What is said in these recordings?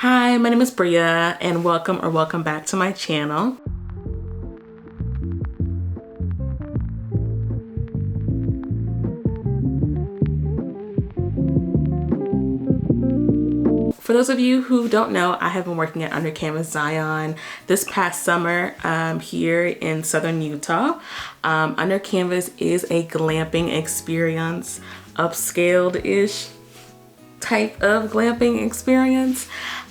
Hi, my name is Bria and welcome back to my channel. For those of you who don't know, I have been working at Under Canvas Zion this past summer here in southern Utah. Under Canvas is a glamping experience, upscaled-ish type of glamping experience.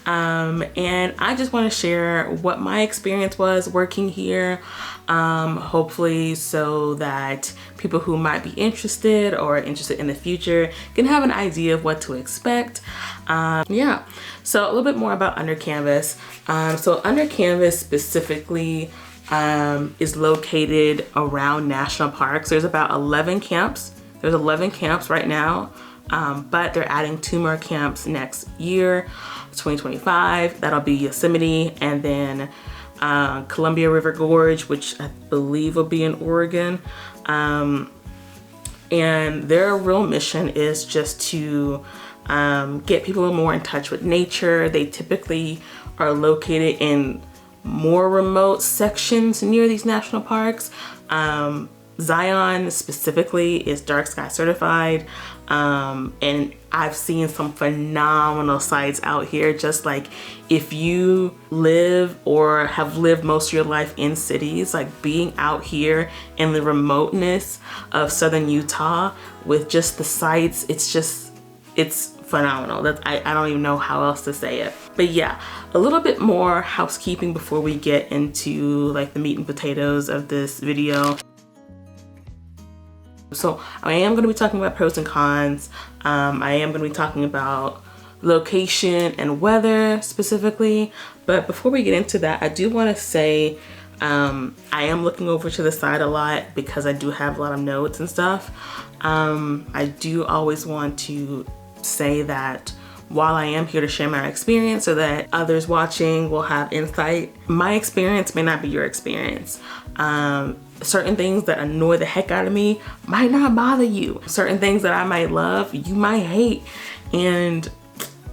And I just want to share what my experience was working here, hopefully so that people who might be interested or interested in the future can have an idea of what to expect. Yeah, so a little bit more about Under Canvas. So Under Canvas specifically is located around national parks. There's about 11 camps. There's 11 camps right now. But they're adding 2 more camps next year, 2025. That'll be Yosemite and then Columbia River Gorge, which I believe will be in Oregon. And their real mission is just to get people more in touch with nature. They typically are located in more remote sections near these national parks. Zion specifically is dark sky certified, and I've seen some phenomenal sights out here. Just like if you live or have lived most of your life in cities, like being out here in the remoteness of southern Utah with just the sights, it's phenomenal. I don't even know how else to say it. But yeah, a little bit more housekeeping before we get into like the meat and potatoes of this video. So I am going to be talking about pros and cons. I am going to be talking about location and weather specifically. But before we get into that, I do want to say I am looking over to the side a lot because I do have a lot of notes and stuff. I do always want to say that while I am here to share my experience so that others watching will have insight, my experience may not be your experience. Certain things that annoy the heck out of me might not bother you. Certain things that I might love, you might hate. And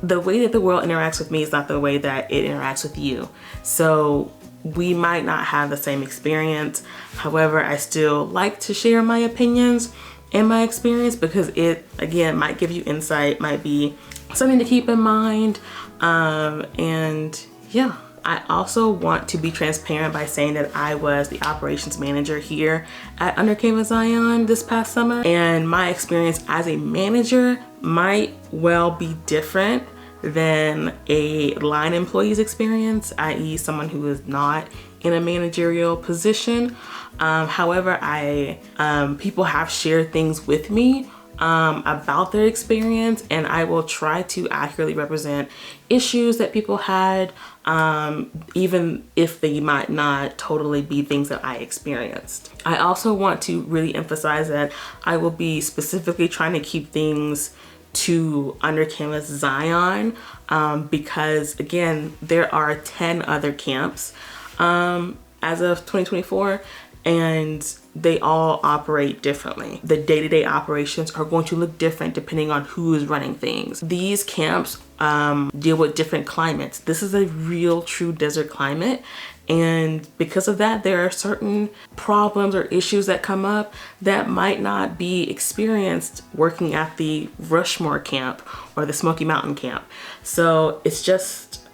the way that the world interacts with me is not the way that it interacts with you. So we might not have the same experience. However, I still like to share my opinions and my experience because it, again, might give you insight, might be something to keep in mind. And yeah. I also want to be transparent by saying that I was the operations manager here at Under Canvas Zion this past summer, and my experience as a manager might well be different than a line employee's experience, i.e. someone who is not in a managerial position. However, people have shared things with me about their experience, and I will try to accurately represent issues that people had, even if they might not totally be things that I experienced. I also want to really emphasize that I will be specifically trying to keep things to Under Canvas Zion, because again, there are 10 other camps as of 2024, and they all operate differently. The day-to-day operations are going to look different depending on who is running things. These camps deal with different climates. This is a real true desert climate, and because of that, there are certain problems or issues that come up that might not be experienced working at the Rushmore camp or the Smoky Mountain camp. So it's just,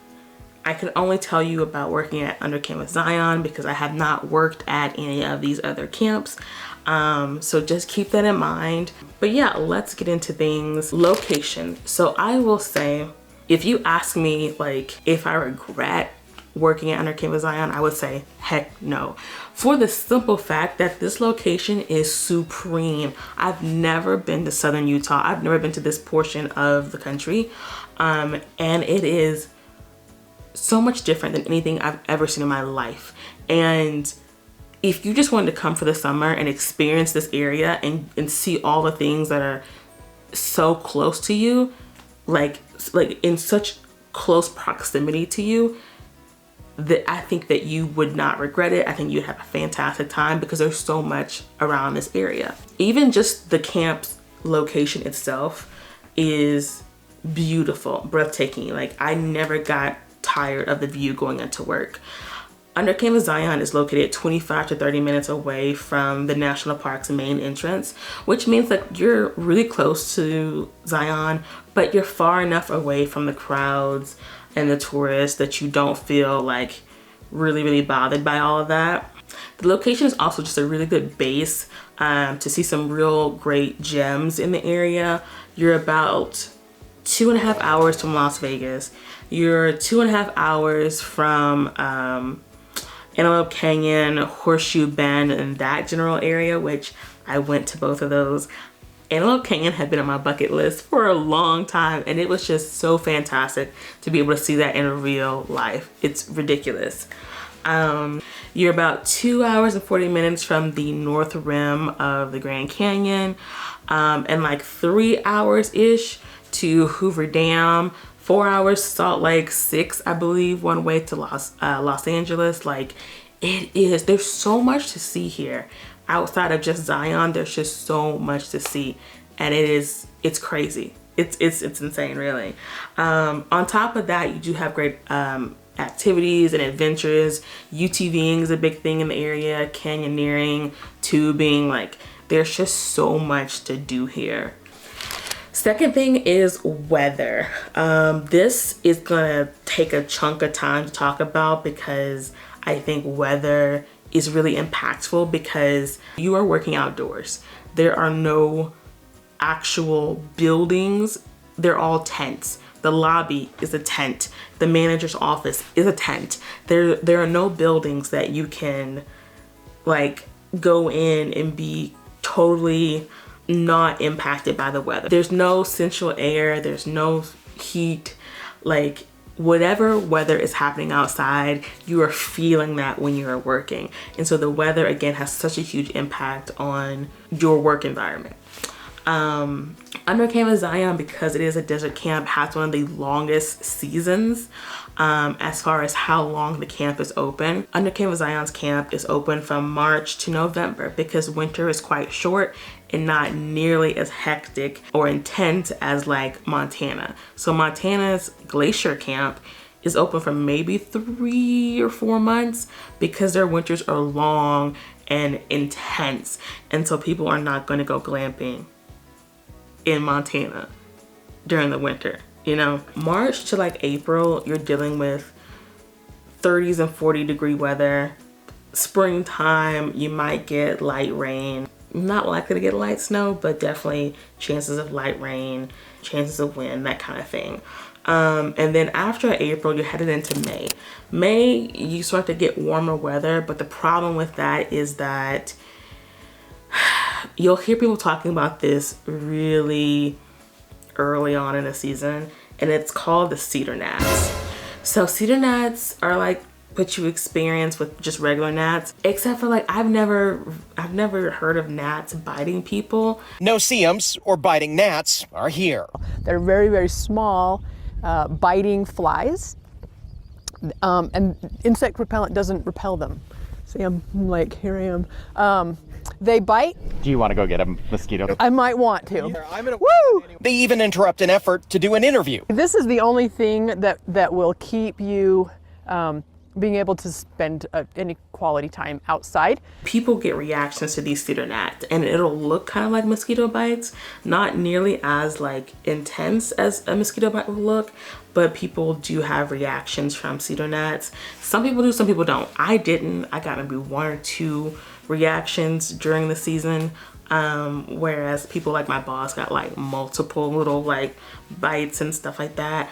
I can only tell you about working at Under Canvas Zion because I have not worked at any of these other camps. So just keep that in mind. But yeah, let's get into things. Location. So I will say, if you ask me like if I regret working at Under Canvas Zion, I would say heck no. For the simple fact that this location is supreme. I've never been to southern Utah. I've never been to this portion of the country. And it is so much different than anything I've ever seen in my life. And if you just wanted to come for the summer and experience this area and see all the things that are so close to you, like in such close proximity to you, that I think that you would not regret it. I think you'd have a fantastic time because there's so much around this area. Even just the camp's location itself is beautiful, breathtaking. Like, I never got tired of the view going into work. Under Canvas Zion is located 25 to 30 minutes away from the national park's main entrance, which means that you're really close to Zion, but you're far enough away from the crowds and the tourists that you don't feel like really bothered by all of that. The location is also just a really good base to see some real great gems in the area. You're about 2.5 hours from Las Vegas. You're 2.5 hours from Antelope Canyon, Horseshoe Bend, and that general area, which I went to both of those. Antelope Canyon had been on my bucket list for a long time, and it was just so fantastic to be able to see that in real life. It's ridiculous. You're about 2 hours and 40 minutes from the north rim of the Grand Canyon, and like 3 hours-ish to Hoover Dam, 4 hours Salt Lake, 6 I believe one way to Los Angeles. Like, there's so much to see here. Outside of just Zion, there's just so much to see, and it's crazy. It's insane, really. On top of that, you do have great activities and adventures. UTVing is a big thing in the area, canyoneering, tubing. Like, there's just so much to do here. Second thing is weather. This is gonna take a chunk of time to talk about because I think weather is really impactful because you are working outdoors. There are no actual buildings. They're all tents. The lobby is a tent. The manager's office is a tent. There are no buildings that you can like go in and be totally not impacted by the weather. There's no central air, there's no heat. Like, whatever weather is happening outside, you are feeling that when you're working. And so the weather, again, has such a huge impact on your work environment. Under Canvas Zion, because it is a desert camp, has one of the longest seasons as far as how long the camp is open. Under Canvas Zion's camp is open from March to November because winter is quite short and not nearly as hectic or intense as like Montana. So Montana's Glacier Camp is open for maybe 3 or 4 months because their winters are long and intense. And so people are not going to go glamping in Montana during the winter, you know. March to like April, you're dealing with 30s and 40-degree weather. Springtime, you might get light rain. Not likely to get light snow, but definitely chances of light rain, chances of wind, that kind of thing. And then after April, you're headed into May. May, you start to get warmer weather, but the problem with that is that you'll hear people talking about this really early on in the season, and it's called the cedar gnats. So cedar gnats are like what you experience with just regular gnats, except for like I've never heard of gnats biting people. No-see-ums or biting gnats are here. They're very small biting flies, and insect repellent doesn't repel them. See, I'm like, here I am. They bite. Do you want to go get a mosquito? I might want to. Woo! They even interrupt an effort to do an interview. This is the only thing that will keep you being able to spend any quality time outside. People get reactions to these cedar gnats, and it'll look kind of like mosquito bites, not nearly as like intense as a mosquito bite will look, but people do have reactions from cedar gnats. Some people do, some people don't. I didn't. I got maybe 1 or 2 reactions during the season, whereas people like my boss got like multiple little like bites and stuff like that.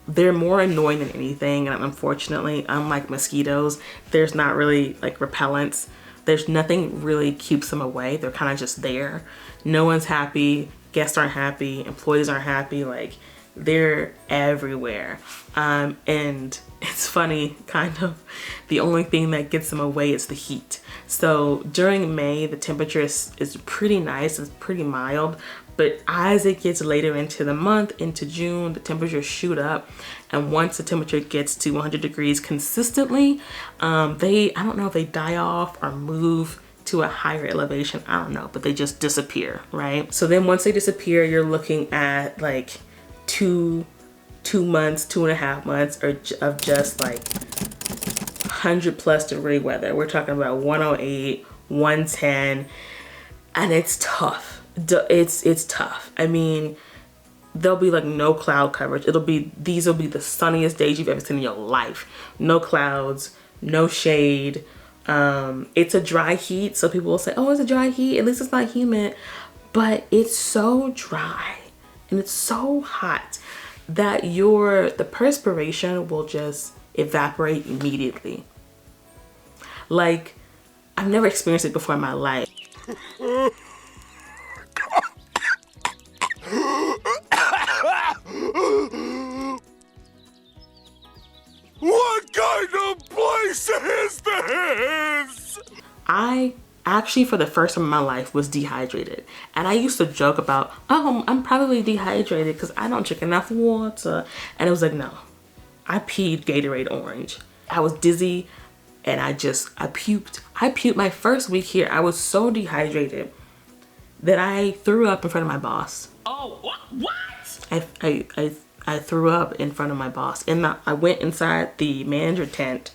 They're more annoying than anything, and unfortunately, unlike mosquitoes, there's not really like repellents. There's nothing really keeps them away. They're kind of just there. No one's happy, guests aren't happy, employees aren't happy. Like, they're everywhere. And it's funny, kind of, the only thing that gets them away is the heat. So during May, the temperature is pretty nice, it's pretty mild, but as it gets later into the month, into June, the temperatures shoot up. And once the temperature gets to 100 degrees consistently, I don't know if they die off or move to a higher elevation, I don't know, but they just disappear, right? So then once they disappear, you're looking at like two months, 2.5 months of just like 100+ degree weather. We're talking about 108, 110, and it's tough. It's tough. I mean, there'll be like no cloud coverage. These will be the sunniest days you've ever seen in your life. No clouds, no shade. It's a dry heat, so people will say, oh, it's a dry heat, at least it's not humid. But it's so dry and it's so hot that the perspiration will just evaporate immediately. Like, I've never experienced it before in my life. What kind of place is this? I actually, for the first time in my life, was dehydrated. And I used to joke about, oh, I'm probably dehydrated because I don't drink enough water. And it was like, no, I peed Gatorade orange. I was dizzy and I puked. I puked my first week here. I was so dehydrated that I threw up in front of my boss. Oh, what? I threw up in front of my boss. And I went inside the manager tent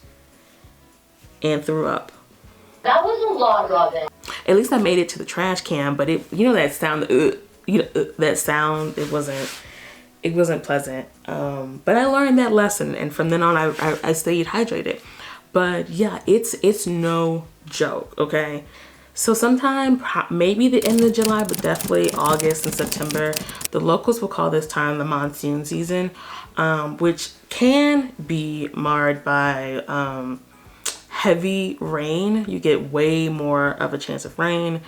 and threw up. That was a lot, Robin. At least I made it to the trash can, but that sound, that sound, it wasn't pleasant. But I learned that lesson, and from then on, I stayed hydrated. But yeah, it's no joke, okay? So sometime, maybe the end of July, but definitely August and September, the locals will call this time the monsoon season, which can be marred by heavy rain. You get way more of a chance of rain.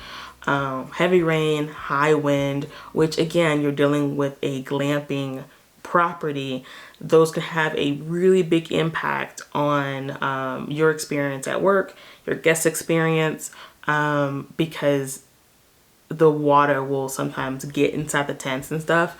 Heavy rain, high wind, which again, you're dealing with a glamping property. Those can have a really big impact on your experience at work, your guest experience, because the water will sometimes get inside the tents and stuff.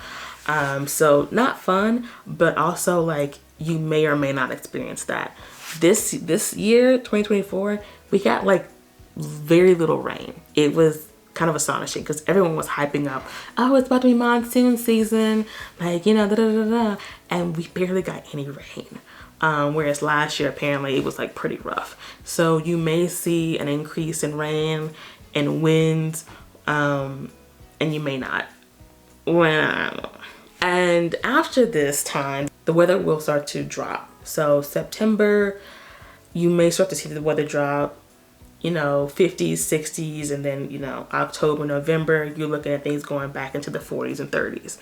So not fun, but also like you may or may not experience that. This year, 2024, we got like very little rain. It was kind of astonishing because everyone was hyping up, oh, it's about to be monsoon season, like, da da da da, and we barely got any rain. Whereas last year, apparently, it was like pretty rough. So you may see an increase in rain and winds, and you may not. Well, and after this time, the weather will start to drop. So September, you may start to see the weather drop, 50s, 60s, and then, October, November, you're looking at things going back into the 40s and 30s.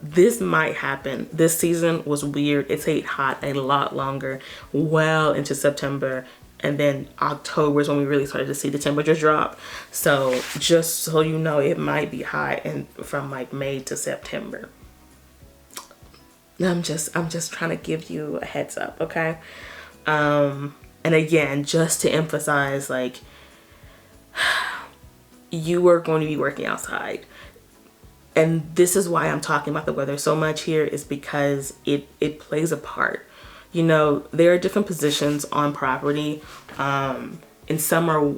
This might happen. This season was weird. It stayed hot a lot longer, well into September, and then October is when we really started to see the temperatures drop. So just so you know, it might be hot from like May to September. I'm just trying to give you a heads up, okay? And again, just to emphasize, like, you are going to be working outside. And this is why I'm talking about the weather so much here, is because it plays a part. There are different positions on property, and some are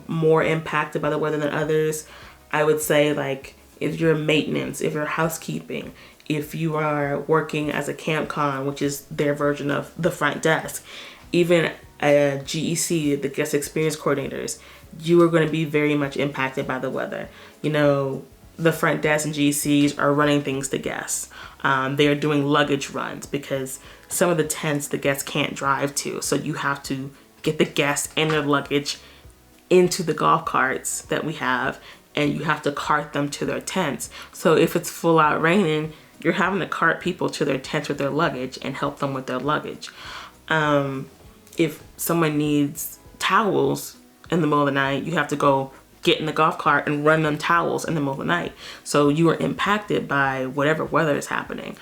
more impacted by the weather than others. I would say, like, if you're maintenance, if you're housekeeping, if you are working as a camp con, which is their version of the front desk, even a GEC, the guest experience coordinators, you are going to be very much impacted by the weather. The front desk and GECs are running things to guests. They are doing luggage runs because some of the tents the guests can't drive to. So you have to get the guests and their luggage into the golf carts that we have, and you have to cart them to their tents. So if it's full out raining, you're having to cart people to their tents with their luggage and help them with their luggage. If someone needs towels in the middle of the night, you have to go get in the golf cart and run them towels in the middle of the night. So you are impacted by whatever weather is happening.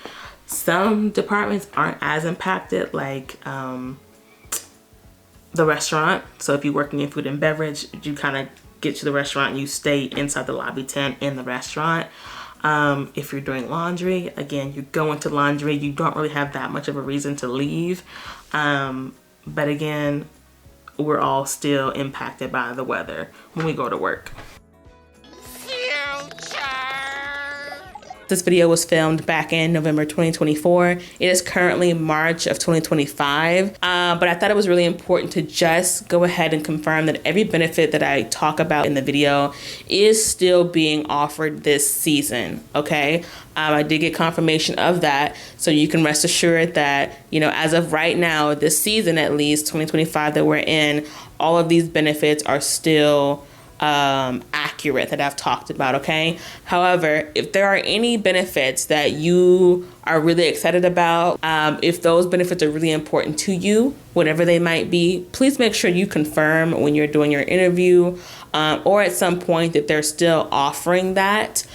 Some departments aren't as impacted, like the restaurant. So if you're working in food and beverage, you kind of get to the restaurant and you stay inside the lobby tent in the restaurant. If you're doing laundry, again, you go into laundry, you don't really have that much of a reason to leave. But again, we're all still impacted by the weather when we go to work. Future! This video was filmed back in November 2024. It is currently March of 2025, but I thought it was really important to just go ahead and confirm that every benefit that I talk about in the video is still being offered this season, okay? I did get confirmation of that, so you can rest assured that, you know, as of right now, this season at least, 2025 that we're in, all of these benefits are still accurate that I've talked about, okay? However, if there are any benefits that you are really excited about, if those benefits are really important to you, whatever they might be, please make sure you confirm when you're doing your interview, or at some point that they're still offering that.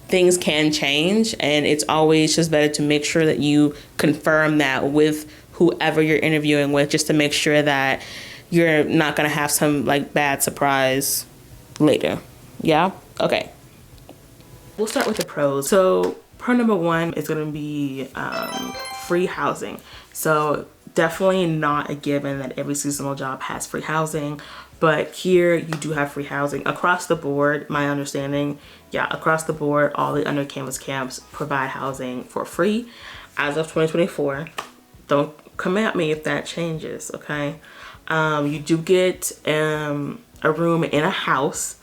Things can change, and it's always just better to make sure that you confirm that with whoever you're interviewing with, just to make sure that you're not gonna have some like bad surprise later. Yeah? Okay. We'll start with the pros. So pro number one is gonna be free housing. So definitely not a given that every seasonal job has free housing, but here you do have free housing across the board. My understanding, yeah, across the board, all the under canvas camps provide housing for free as of 2024. Don't come at me if that changes, okay? You do get a room in a house.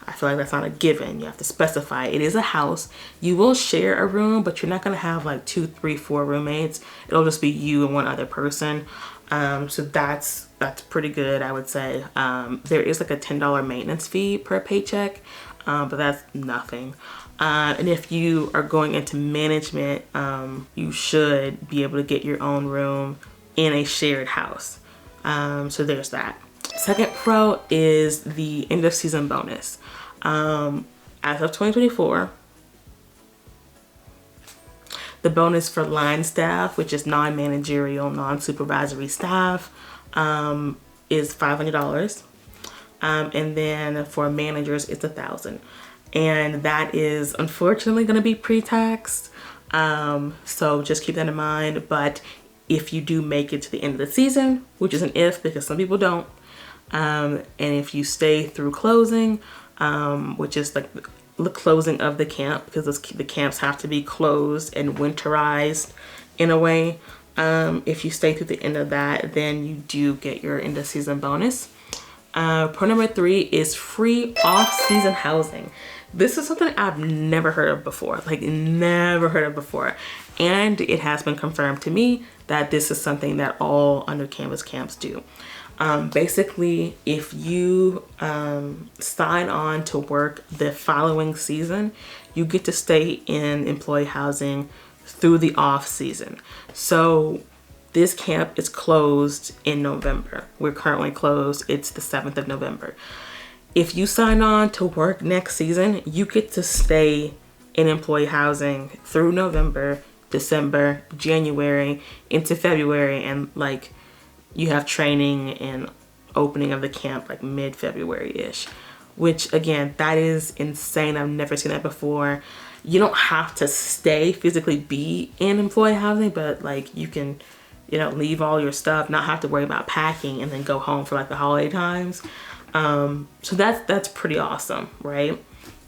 I feel like that's not a given. You have to specify it is a house. You will share a room, but you're not gonna have like 2, 3, 4 roommates. It'll just be you and one other person. So that's pretty good, I would say. There is like a $10 maintenance fee per paycheck, but that's nothing. And if you are going into management, you should be able to get your own room in a shared house. So there's that. Second pro is the end of season bonus. As of 2024, the bonus for line staff, which is non-managerial, non-supervisory staff, is $500. And then for managers, it's $1,000. And that is unfortunately going to be pre-taxed. So just keep that in mind. But if you do make it to the end of the season, which is an if because some people don't, and if you stay through closing, which is like the closing of the camp, because the camps have to be closed and winterized in a way. If you stay through the end of that, then you do get your end of season bonus. Pro number 3 is free off-season housing. This is something I've never heard of before, like never heard of before. And it has been confirmed to me that this is something that all under canvas camps do. Basically, if you sign on to work the following season, you get to stay in employee housing through the off season. So this camp is closed in November. We're currently closed. It's the 7th of November. If you sign on to work next season, you get to stay in employee housing through November, December, January, into February, and like you have training and opening of the camp like mid-February-ish, which again, that is insane. I've never seen that before. You don't have to physically be in employee housing, but like you can, you know, leave all your stuff, not have to worry about packing, and then go home for like the holiday times. So that's pretty awesome, right?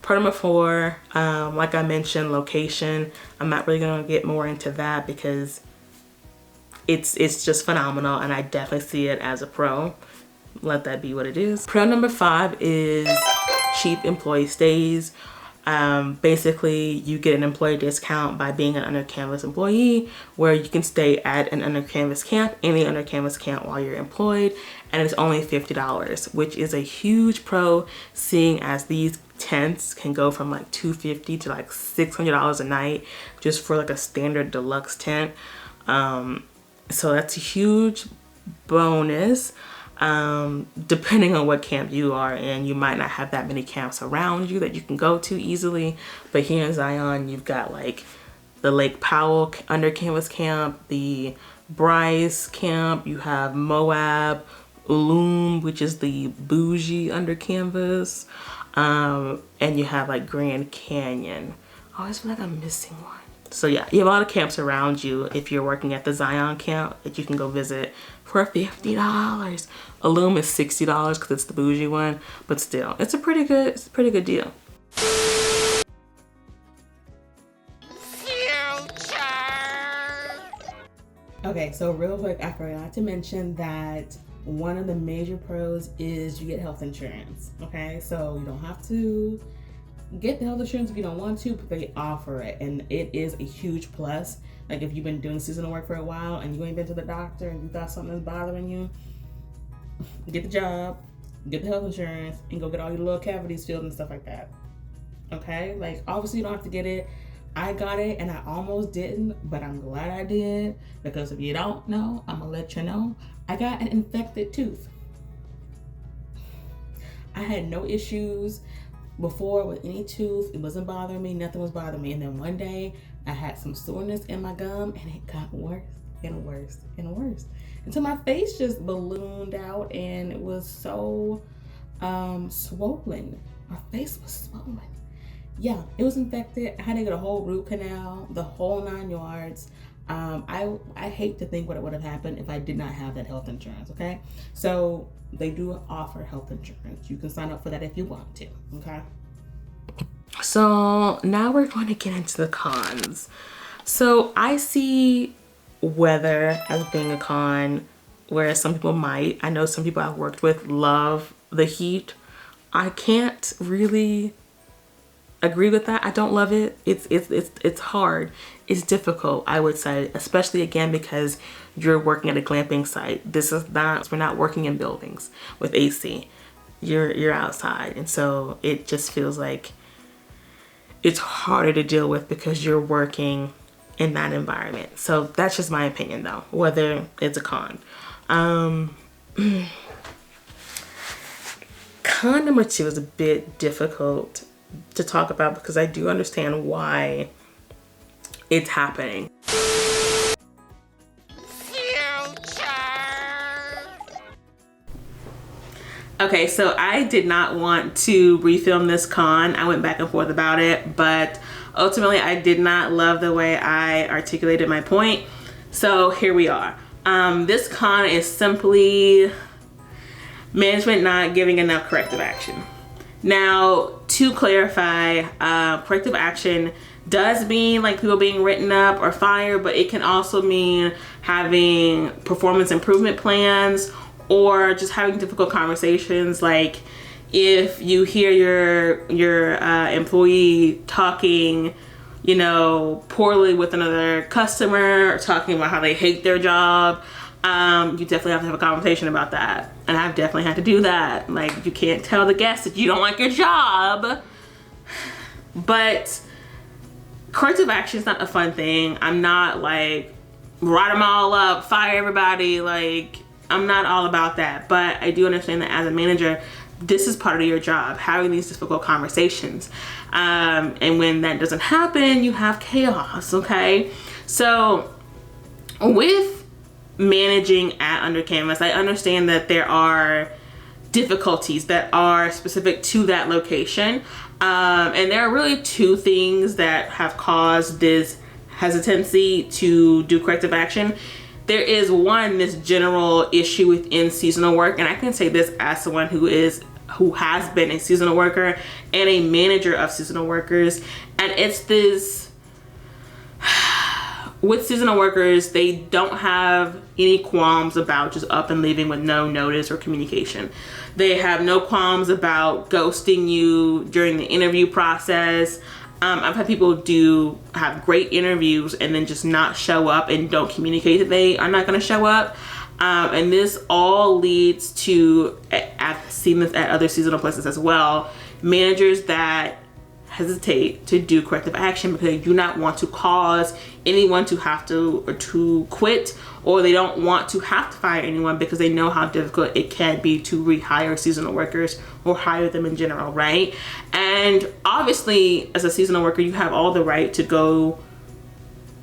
Part number 4, like I mentioned, location. I'm not really gonna get more into that because it's just phenomenal, and I definitely see it as a pro. Let that be what it is. Pro number 5 is cheap employee stays. Basically, you get an employee discount by being an under canvas employee, where you can stay at an under canvas camp, any under canvas camp, while you're employed, and it's only $50, which is a huge pro, seeing as these tents can go from like $250 to like $600 a night just for like a standard deluxe tent. So that's a huge bonus. Depending on what camp you are in, you might not have that many camps around you that you can go to easily, but here in Zion you've got like the Lake Powell under canvas camp, the Bryce camp, you have Moab, Ulum, which is the bougie under canvas, and you have like Grand Canyon. I always feel like I'm missing one. So yeah, you have a lot of camps around you if you're working at the Zion camp that you can go visit for $50. Ulum is $60 because it's the bougie one, but still, it's a pretty good deal. Okay, so real quick, I forgot to mention that one of the major pros is you get health insurance. Okay, so you don't have to get the health insurance if you don't want to, but they offer it, and it is a huge plus. Like if you've been doing seasonal work for a while and you ain't been to the doctor and you thought something is bothering you, get the job, get the health insurance, and go get all your little cavities filled and stuff like that. Okay, like obviously you don't have to get it. I got it and I almost didn't, but I'm glad I did, because if you don't know, I'm gonna let you know. I got an infected tooth. I had no issues before with any tooth. It wasn't bothering me, nothing was bothering me. And then one day I had some soreness in my gum and it got worse and worse and worse until my face just ballooned out and it was so swollen. My face was swollen. Yeah, it was infected. I had to get a whole root canal, the whole 9 yards. I hate to think what would have happened if I did not have that health insurance, okay? So they do offer health insurance. You can sign up for that if you want to, okay? So now we're going to get into the cons. So I see weather as being a con, whereas some people might. I know some people I've worked with love the heat. I can't really agree with that. I don't love it. It's hard. It's difficult, I would say, especially again because you're working at a glamping site. We're not working in buildings with AC. You're outside, and so it just feels like it's harder to deal with because you're working in that environment. So that's just my opinion though, whether it's a con. Con number 2 is a bit difficult to talk about because I do understand why it's happening. Okay, so I did not want to refilm this con. I went back and forth about it, but ultimately I did not love the way I articulated my point. So here we are. This con is simply management not giving enough corrective action. Now, to clarify, corrective action does mean like people being written up or fired, but it can also mean having performance improvement plans or just having difficult conversations. Like if you hear your employee talking, you know, poorly with another customer or talking about how they hate their job, you definitely have to have a conversation about that. And I've definitely had to do that. Like, you can't tell the guests that you don't like your job. But corrective action is not a fun thing. I'm not like, write them all up, fire everybody. Like, I'm not all about that. But I do understand that as a manager, this is part of your job, having these difficult conversations. And when that doesn't happen, you have chaos, okay? So with managing at Under Canvas, I understand that there are difficulties that are specific to that location. And there are really 2 things that have caused this hesitancy to do corrective action. There is one, this general issue within seasonal work, and I can say this as someone who has been a seasonal worker and a manager of seasonal workers, and it's this, with seasonal workers, they don't have any qualms about just up and leaving with no notice or communication. They have no qualms about ghosting you during the interview process. I've had people have great interviews and then just not show up and don't communicate that they are not going to show up. And this all leads to, I've seen this at other seasonal places as well, managers that hesitate to do corrective action because they do not want to cause anyone to have to quit, or they don't want to have to fire anyone because they know how difficult it can be to rehire seasonal workers or hire them in general, right? And obviously, as a seasonal worker, you have all the right to go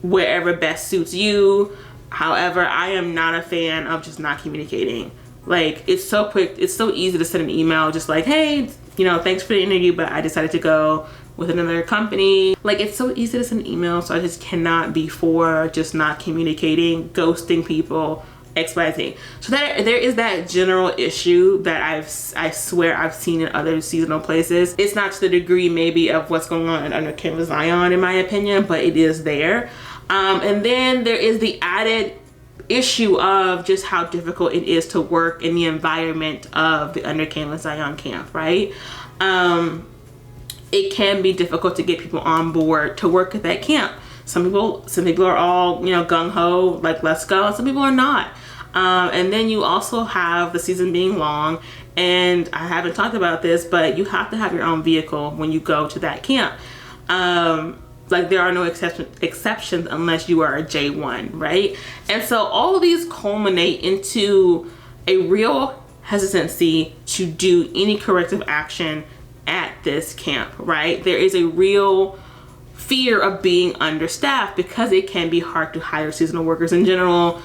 wherever best suits you. However, I am not a fan of just not communicating. Like, it's so quick, it's so easy to send an email just like, hey, you know, thanks for the interview, but I decided to go with another company. Like, it's so easy to send an email, so I just cannot be for just not communicating, ghosting people, XYZ. So there is that general issue that I swear I've seen in other seasonal places. It's not to the degree maybe of what's going on Under Canvas Zion, in my opinion, but it is there. And then there is the added issue of just how difficult it is to work in the environment of the Under Caleb Zion camp, right? It can be difficult to get people on board to work at that camp. Some people are all, you know, gung-ho, like let's go, and some people are not. And then you also have the season being long, and I haven't talked about this, but you have to have your own vehicle when you go to that camp. Like there are no exceptions unless you are a J1, right? And so all of these culminate into a real hesitancy to do any corrective action at this camp, right? There is a real fear of being understaffed because it can be hard to hire seasonal workers in general,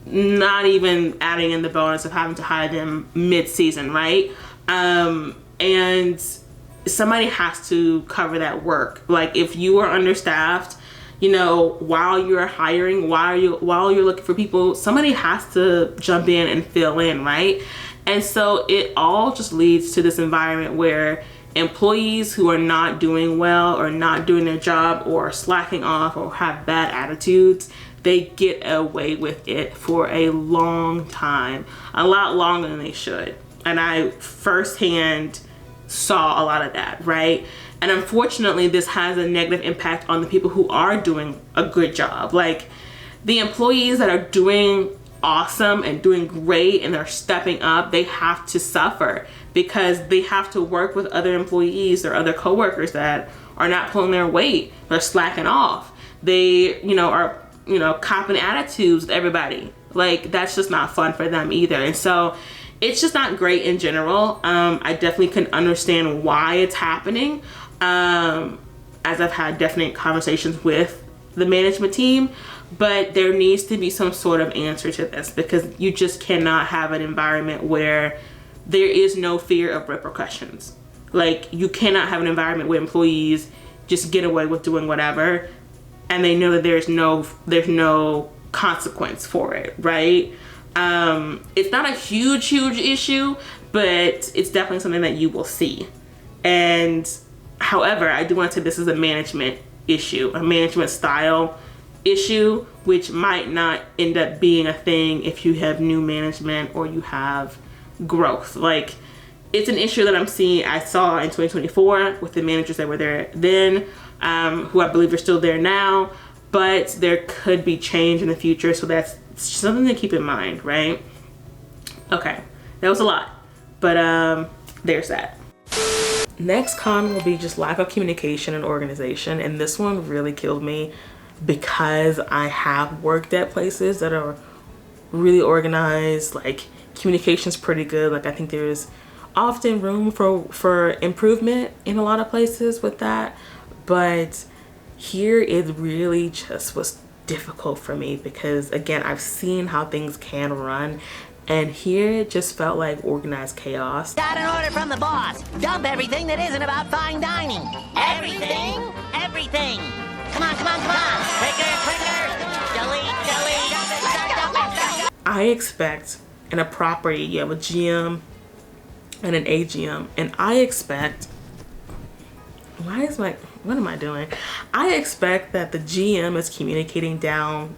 not even adding in the bonus of having to hire them mid-season, right? And somebody has to cover that work. Like if you are understaffed, you know, while you're hiring, while you're looking for people, somebody has to jump in and fill in, right? And so it all just leads to this environment where employees who are not doing well or not doing their job or slacking off or have bad attitudes, they get away with it for a long time, a lot longer than they should. And I firsthand saw a lot of that, right? And unfortunately, this has a negative impact on the people who are doing a good job. Like the employees that are doing awesome and doing great and are stepping up, they have to suffer because they have to work with other employees or other coworkers that are not pulling their weight. They're slacking off. They, you know, are, you know, copping attitudes with everybody. Like that's just not fun for them either. And so it's just not great in general. I definitely can understand why it's happening, as I've had definite conversations with the management team, but there needs to be some sort of answer to this because you just cannot have an environment where there is no fear of repercussions. Like you cannot have an environment where employees just get away with doing whatever and they know that there's no consequence for it, right? It's not a huge issue, but it's definitely something that you will see. And however, I do want to say this is a management issue, a management style issue, which might not end up being a thing if you have new management or you have growth. Like it's an issue that I saw in 2024 with the managers that were there then, who I believe are still there now, but there could be change in the future. So that's something to keep in mind, right? Okay, that was a lot, but there's that. Next con will be just lack of communication and organization, and this one really killed me because I have worked at places that are really organized, like communication's pretty good. Like I think there's often room for improvement in a lot of places with that, but here it really just was difficult for me because again, I've seen how things can run, and here it just felt like organized chaos. Got an order from the boss. Dump everything that isn't about fine dining. Everything? Everything. Come on. Quicker. Delete. I expect in a property you have a GM and an AGM, and I expect, what am I doing? I expect that the GM is communicating down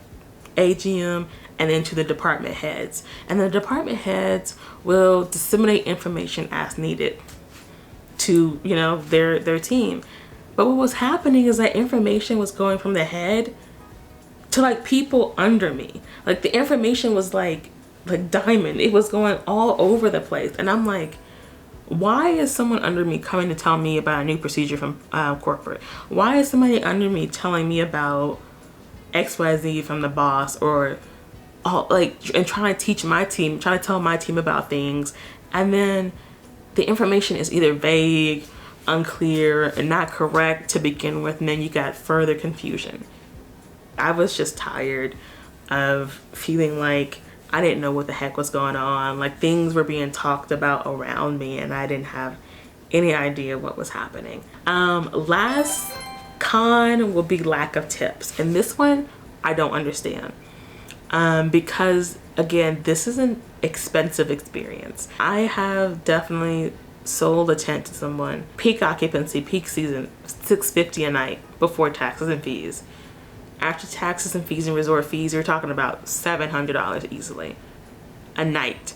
AGM and then to the department heads, and the department heads will disseminate information as needed to, you know, their team. But what was happening is that information was going from the head to like people under me. Like the information was like diamond. It was going all over the place, and I'm like, why is someone under me coming to tell me about a new procedure from corporate? Why is somebody under me telling me about XYZ from the boss, or and trying to teach my team, trying to tell my team about things, and then the information is either vague, unclear, and not correct to begin with, and then you got further confusion. I was just tired of feeling like I didn't know what the heck was going on. Like things were being talked about around me and I didn't have any idea what was happening. Last con will be lack of tips. And this one I don't understand. Because again, this is an expensive experience. I have definitely sold a tent to someone, peak occupancy, peak season, $650 a night before taxes and fees. after taxes and fees and resort fees, you're talking about $700 easily a night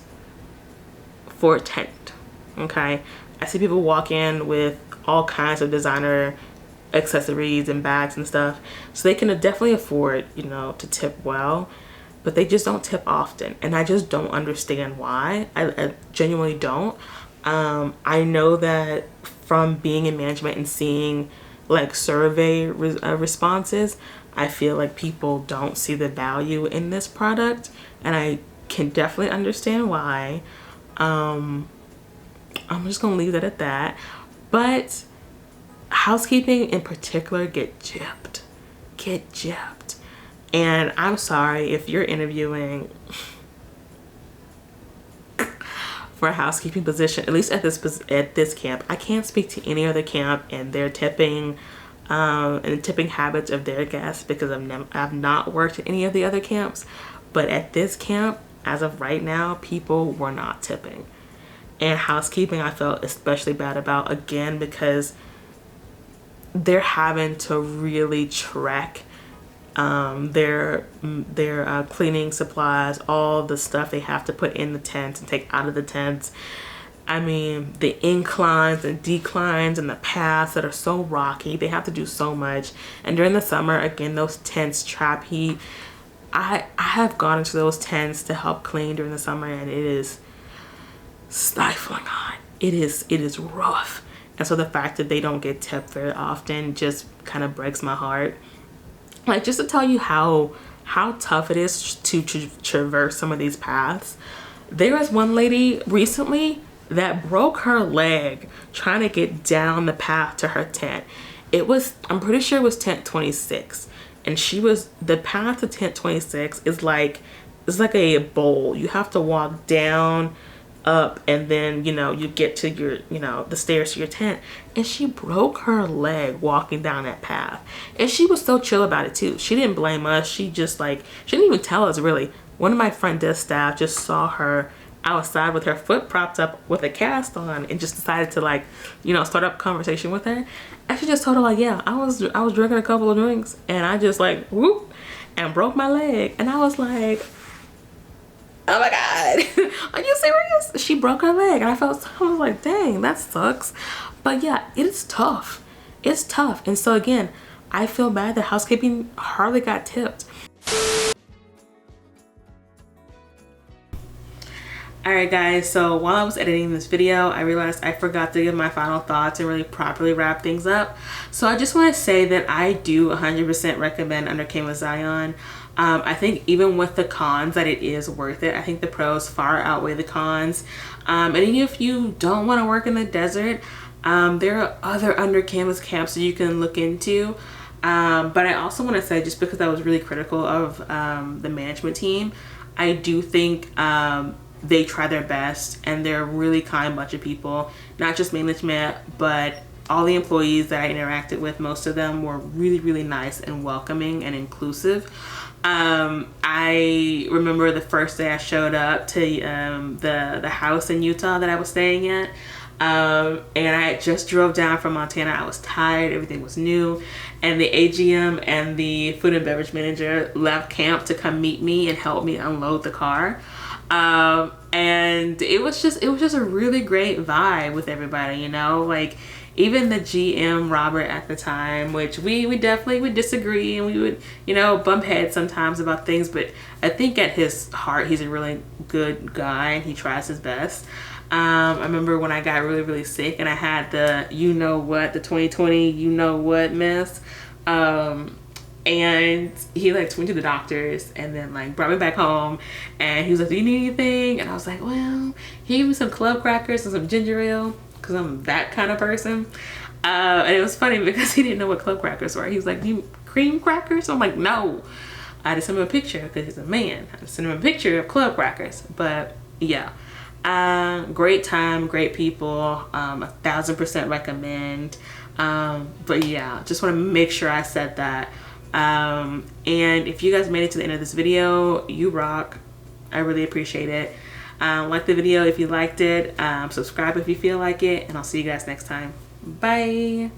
for a tent. Okay, I see people walk in with all kinds of designer accessories and bags and stuff, so they can definitely afford, you know, to tip well, but they just don't tip often, and I just don't understand why. I genuinely don't. I know that from being in management and seeing like survey responses, I feel like people don't see the value in this product, and I can definitely understand why. I'm just gonna leave that at that. But housekeeping in particular get gypped. And I'm sorry if you're interviewing for a housekeeping position, at least at this camp. I can't speak to any other camp and their tipping and the tipping habits of their guests, because I've not worked at any of the other camps. But at this camp, as of right now, people were not tipping. And housekeeping, I felt especially bad about, again, because they're having to really track their cleaning supplies, all the stuff they have to put in the tents and take out of the tents. I mean, the inclines and declines and the paths that are so rocky, they have to do so much. And during the summer, again, those tents trap heat. I have gone into those tents to help clean during the summer, and it is stifling hot. It is rough. And so the fact that they don't get tipped very often just kind of breaks my heart. Like, just to tell you how tough it is to traverse some of these paths. There was one lady recently that broke her leg trying to get down the path to her tent. I'm pretty sure it was tent 26. And the path to tent 26 is like, it's like a bowl. You have to walk down, up, and then, you know, you get to your, you know, the stairs to your tent. And she broke her leg walking down that path. And she was so chill about it too. She didn't blame us. She just like, she didn't even tell us really. One of my front desk staff just saw her outside with her foot propped up with a cast on and just decided to, like, you know, start up a conversation with her. And she just told her, like, yeah, I was drinking a couple of drinks and I just like whoop and broke my leg. And I was like, oh my God, are you serious? She broke her leg. And I was like, dang, that sucks. But yeah, it's tough. It's tough. And so again, I feel bad that housekeeping hardly got tipped. Alright guys, so while I was editing this video, I realized I forgot to give my final thoughts and really properly wrap things up. So I just want to say that I do 100% recommend Under Came with Zion. I think even with the cons that it is worth it. I think the pros far outweigh the cons. And even if you don't want to work in the desert, there are other Under Canvas camps that you can look into. But I also want to say, just because I was really critical of the management team, I do think they try their best, and they're a really kind bunch of people. Not just management, but all the employees that I interacted with, most of them were really, really nice and welcoming and inclusive. I remember the first day I showed up to the house in Utah that I was staying at, and I just drove down from Montana. I was tired, everything was new, and the AGM and the food and beverage manager left camp to come meet me and help me unload the car. And it was just a really great vibe with everybody, you know, like even the GM Robert at the time, which we definitely would disagree and we would, you know, bump heads sometimes about things, but I think at his heart he's a really good guy and he tries his best. I remember when I got really, really sick and I had the the 2020 mess, and he like took me to the doctors and then like brought me back home, and he was like, do you need anything? And I was like, well, he gave me some club crackers and some ginger ale, because I'm that kind of person. And it was funny because he didn't know what club crackers were. He was like, do you cream crackers? I'm like, no. I had to send him a picture because he's a man. I had to send him a picture of club crackers. But yeah, great time, great people, 1000% recommend. But yeah, just want to make sure I said that. And if you guys made it to the end of this video, you rock. I really appreciate it. Like the video if you liked it, subscribe if you feel like it, and I'll see you guys next time. Bye.